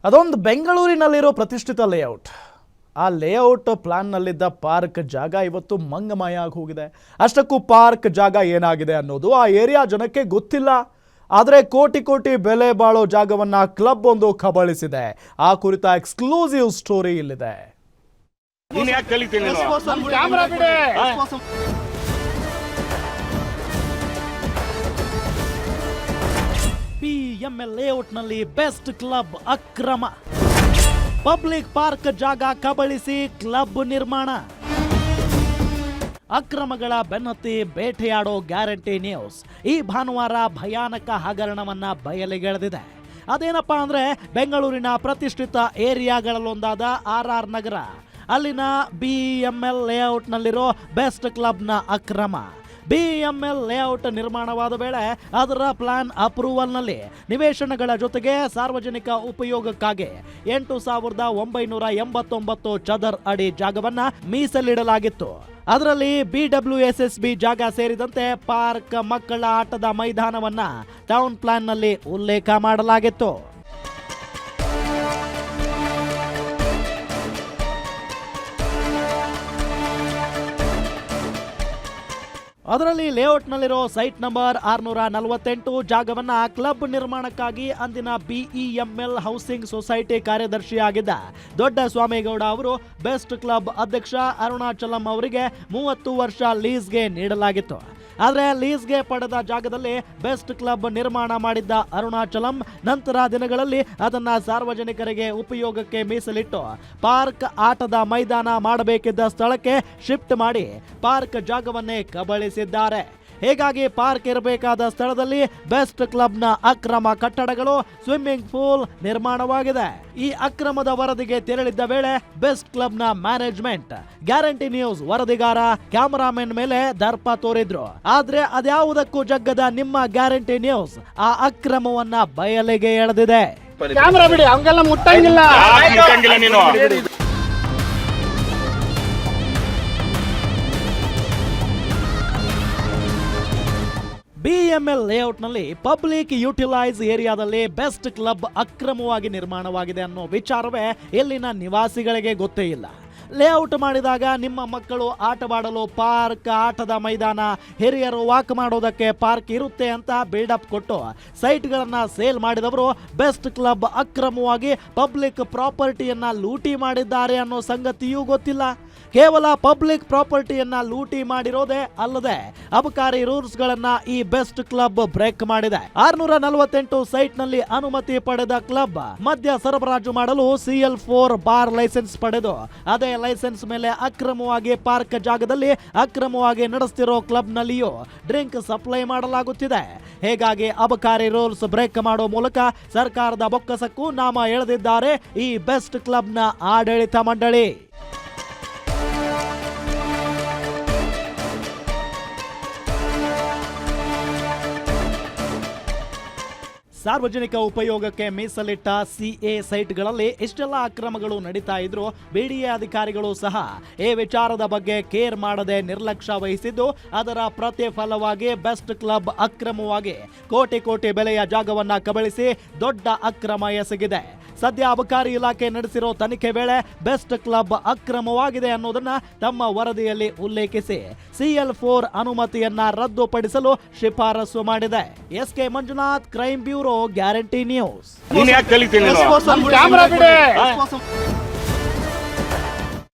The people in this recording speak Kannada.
ಅದೊಂದು ಬೆಂಗಳೂರಿನಲ್ಲಿರೋ ಪ್ರತಿಷ್ಠಿತ ಲೇಔಟ್. ಆ ಲೇಔಟ್ ಪ್ಲಾನ್ನಲ್ಲಿದ್ದ ಪಾರ್ಕ್ ಜಾಗ ಇವತ್ತು ಮಂಗಮಯ ಆಗಿ ಹೋಗಿದೆ. ಅಷ್ಟಕ್ಕೂ ಪಾರ್ಕ್ ಜಾಗ ಏನಾಗಿದೆ ಅನ್ನೋದು ಆ ಏರಿಯಾ ಜನಕ್ಕೆ ಗೊತ್ತಿಲ್ಲ. ಆದರೆ ಕೋಟಿ ಕೋಟಿ ಬೆಲೆ ಬಾಳೋ ಜಾಗವನ್ನ ಕ್ಲಬ್ ಒಂದು ಕಬಳಿಸಿದೆ. ಆ ಕುರಿತ ಎಕ್ಸ್ಕ್ಲೂಸಿವ್ ಸ್ಟೋರಿ ಇಲ್ಲಿದೆ. PML ಲೇಔಟ್ನಲ್ಲಿ ಬೆಸ್ಟ್ ಕ್ಲಬ್ ಅಕ್ರಮ. ಪಬ್ಲಿಕ್ ಪಾರ್ಕ್ ಜಾಗ ಕಬಳಿಸಿ ಕ್ಲಬ್ ನಿರ್ಮಾಣ. ಅಕ್ರಮಗಳ ಬೆನ್ನತ್ತಿ ಬೇಟೆಯಾಡೋ ಗ್ಯಾರಂಟಿ ನ್ಯೂಸ್ ಈ ಭಾನುವಾರ ಭಯಾನಕ ಹಗರಣವನ್ನ ಬಯಲಿಗೆಳೆದಿದೆ. ಅದೇನಪ್ಪಾ ಅಂದ್ರೆ ಬೆಂಗಳೂರಿನ ಪ್ರತಿಷ್ಠಿತ ಏರಿಯಾಗಳಲ್ಲೊಂದಾದ RR ನಗರ, ಅಲ್ಲಿನ BML ಲೇಔಟ್ನಲ್ಲಿರೋ ಬೆಸ್ಟ್ ಕ್ಲಬ್ನ ಅಕ್ರಮ. BML ಲೇಔಟ್ ನಿರ್ಮಾಣವಾದ ವೇಳೆ ಅದರ ಪ್ಲಾನ್ ಅಪ್ರೂವಲ್ನಲ್ಲಿ ನಿವೇಶನಗಳ ಜೊತೆಗೆ ಸಾರ್ವಜನಿಕ ಉಪಯೋಗಕ್ಕಾಗಿ 8,989 ಚದರ್ ಅಡಿ ಜಾಗವನ್ನ ಮೀಸಲಿಡಲಾಗಿತ್ತು. ಅದರಲ್ಲಿ BWSSB ಜಾಗ ಸೇರಿದಂತೆ ಪಾರ್ಕ್, ಮಕ್ಕಳ ಆಟದ ಮೈದಾನವನ್ನ ಟೌನ್ ಪ್ಲಾನ್ನಲ್ಲಿ ಉಲ್ಲೇಖ ಮಾಡಲಾಗಿತ್ತು. ಅದರಲ್ಲಿ ಲೇಔಟ್ನಲ್ಲಿರೋ ಸೈಟ್ ನಂಬರ್ 648 ಜಾಗವನ್ನ ಕ್ಲಬ್ ನಿರ್ಮಾಣಕ್ಕಾಗಿ ಅಂದಿನ BEML ಹೌಸಿಂಗ್ ಸೊಸೈಟಿ ಕಾರ್ಯದರ್ಶಿಯಾಗಿದ್ದ ದೊಡ್ಡ ಸ್ವಾಮೇಗೌಡ ಅವರು ಬೆಸ್ಟ್ ಕ್ಲಬ್ ಅಧ್ಯಕ್ಷ ಅರುಣಾಚಲಂ ಅವರಿಗೆ 30 ವರ್ಷ ಲೀಸ್ಗೆ ನೀಡಲಾಗಿತ್ತು. ಆದರೆ ಲೀಸ್ಗೆ ಪಡೆದ ಜಾಗದಲ್ಲಿ ಬೆಸ್ಟ್ ಕ್ಲಬ್ ನಿರ್ಮಾಣ ಮಾಡಿದ್ದ ಅರುಣಾಚಲಂ ನಂತರ ದಿನಗಳಲ್ಲಿ ಅದನ್ನ ಸಾರ್ವಜನಿಕರಿಗೆ ಉಪಯೋಗಕ್ಕೆ ಮೀಸಲಿಟ್ಟು ಪಾರ್ಕ್, ಆಟದ ಮೈದಾನ ಮಾಡಬೇಕಿದ್ದ ಸ್ಥಳಕ್ಕೆ ಶಿಫ್ಟ್ ಮಾಡಿ ಪಾರ್ಕ್ ಜಾಗವನ್ನೇ ಕಬಳಿಸಿದ್ದಾರೆ. ಹೀಗಾಗಿ ಪಾರ್ಕ್ ಇರಬೇಕಾದ ಸ್ಥಳದಲ್ಲಿ ಬೆಸ್ಟ್ ಕ್ಲಬ್ನ ಅಕ್ರಮ ಕಟ್ಟಡಗಳು, ಸ್ವಿಮ್ಮಿಂಗ್ ಪೂಲ್ ನಿರ್ಮಾಣವಾಗಿದೆ. ಈ ಅಕ್ರಮದ ವರದಿಗೆ ತೆರಳಿದ್ದ ವೇಳೆ ಬೆಸ್ಟ್ ಕ್ಲಬ್ನ ಮ್ಯಾನೇಜ್ಮೆಂಟ್ ಗ್ಯಾರಂಟಿ ನ್ಯೂಸ್ ವರದಿಗಾರ, ಕ್ಯಾಮರಾಮನ್ ಮೇಲೆ ದರ್ಪ ತೋರಿದ್ರು. ಆದ್ರೆ ಅದ್ಯಾವುದಕ್ಕೂ ಜಗ್ಗದ ನಿಮ್ಮ ಗ್ಯಾರಂಟಿ ನ್ಯೂಸ್ ಆ ಅಕ್ರಮವನ್ನ ಬಯಲಿಗೆ ಎಳೆದಿದೆ. ಕ್ಯಾಮರಾ ಬಿಡಿ, ಅವಂಗೆಲ್ಲ ಮುಟ್ಟಂಗಿಲ್ಲ. BML ಲೇಔಟ್ನಲ್ಲಿ ಪಬ್ಲಿಕ್ ಯುಟಿಲೈಸ್ ಏರಿಯಾದಲ್ಲಿ ಬೆಸ್ಟ್ ಕ್ಲಬ್ ಅಕ್ರಮವಾಗಿ ನಿರ್ಮಾಣವಾಗಿದೆ ಅನ್ನೋ ವಿಚಾರವೇ ಇಲ್ಲಿನ ನಿವಾಸಿಗಳಿಗೆ ಗೊತ್ತೇ ಇಲ್ಲ. ಲೇಔಟ್ ಮಾಡಿದಾಗ ನಿಮ್ಮ ಮಕ್ಕಳು ಆಟವಾಡಲು ಪಾರ್ಕ್, ಆಟದ ಮೈದಾನ, ಹಿರಿಯರು ವಾಕ್ ಮಾಡೋದಕ್ಕೆ ಪಾರ್ಕ್ ಇರುತ್ತೆ ಅಂತ ಬಿಲ್ಡಪ್ ಕೊಟ್ಟು ಸೈಟ್ಗಳನ್ನ ಸೇಲ್ ಮಾಡಿದವರು ಬೆಸ್ಟ್ ಕ್ಲಬ್ ಅಕ್ರಮವಾಗಿ ಪಬ್ಲಿಕ್ ಪ್ರಾಪರ್ಟಿಯನ್ನ ಲೂಟಿ ಮಾಡಿದ್ದಾರೆ ಅನ್ನೋ ಸಂಗತಿಯೂ ಗೊತ್ತಿಲ್ಲ. ಕೇವಲ ಪಬ್ಲಿಕ್ ಪ್ರಾಪರ್ಟಿಯನ್ನ ಲೂಟಿ ಮಾಡಿರೋದೇ ಅಲ್ಲದೆ ಅಬಕಾರಿ ರೂಲ್ಸ್ ಗಳನ್ನ ಈ ಬೆಸ್ಟ್ ಕ್ಲಬ್ ಬ್ರೇಕ್ ಮಾಡಿದೆ. 648 ಸೈಟ್ ನಲ್ಲಿ ಅನುಮತಿ ಪಡೆದ ಕ್ಲಬ್ ಮದ್ಯ ಸರಬರಾಜು ಮಾಡಲು CL4 ಬಾರ್ ಲೈಸೆನ್ಸ್ ಪಡೆದು ಅದೇ ಲೈಸೆನ್ಸ್ ಮೇಲೆ ಅಕ್ರಮವಾಗಿ ಪಾರ್ಕ್ ಜಾಗದಲ್ಲಿ ಅಕ್ರಮವಾಗಿ ನಡೆಸ್ತಿರೋ ಕ್ಲಬ್ ನಲ್ಲಿಯೂ ಡ್ರಿಂಕ್ ಸಪ್ಲೈ ಮಾಡಲಾಗುತ್ತಿದೆ. ಹೀಗಾಗಿ ಅಬಕಾರಿ ರೂಲ್ಸ್ ಬ್ರೇಕ್ ಮಾಡೋ ಮೂಲಕ ಸರ್ಕಾರದ ಬೊಕ್ಕಸಕ್ಕೂ ನಾಮ ಎಳೆದಿದ್ದಾರೆ ಈ ಬೆಸ್ಟ್ ಕ್ಲಬ್ನ ಆಡಳಿತ ಮಂಡಳಿ. ಸಾರ್ವಜನಿಕ ಉಪಯೋಗಕ್ಕೆ ಮೀಸಲಿಟ್ಟ CA ಸೈಟ್ಗಳಲ್ಲಿ ಇಷ್ಟೆಲ್ಲ ಅಕ್ರಮಗಳು ನಡೀತಾ ಇದ್ರು BDA ಅಧಿಕಾರಿಗಳು ಸಹ ಈ ವಿಚಾರದ ಬಗ್ಗೆ ಕೇರ್ ಮಾಡದೆ ನಿರ್ಲಕ್ಷ್ಯ ವಹಿಸಿದ್ದು, ಅದರ ಪ್ರತಿಫಲವಾಗಿ ಬೆಸ್ಟ್ ಕ್ಲಬ್ ಅಕ್ರಮವಾಗಿ ಕೋಟಿ ಕೋಟಿ ಬೆಲೆಯ ಜಾಗವನ್ನ ಕಬಳಿಸಿ ದೊಡ್ಡ ಅಕ್ರಮ ಎಸಗಿದೆ. ಸದ್ಯ ಅಬಕಾರಿ ಇಲಾಖೆ ನಡೆಸಿರೋ ತನಿಖೆ ವೇಳೆ ಬೆಸ್ಟ್ ಕ್ಲಬ್ ಅಕ್ರಮವಾಗಿದೆ ಅನ್ನೋದನ್ನ ತಮ್ಮ ವರದಿಯಲ್ಲಿ ಉಲ್ಲೇಖಿಸಿ CL4 ಅನುಮತಿಯನ್ನ ರದ್ದುಪಡಿಸಲು ಶಿಫಾರಸು ಮಾಡಿದೆ. SK Manjunath, crime bureau, guarantee news. Camera ಬಿಡಿ.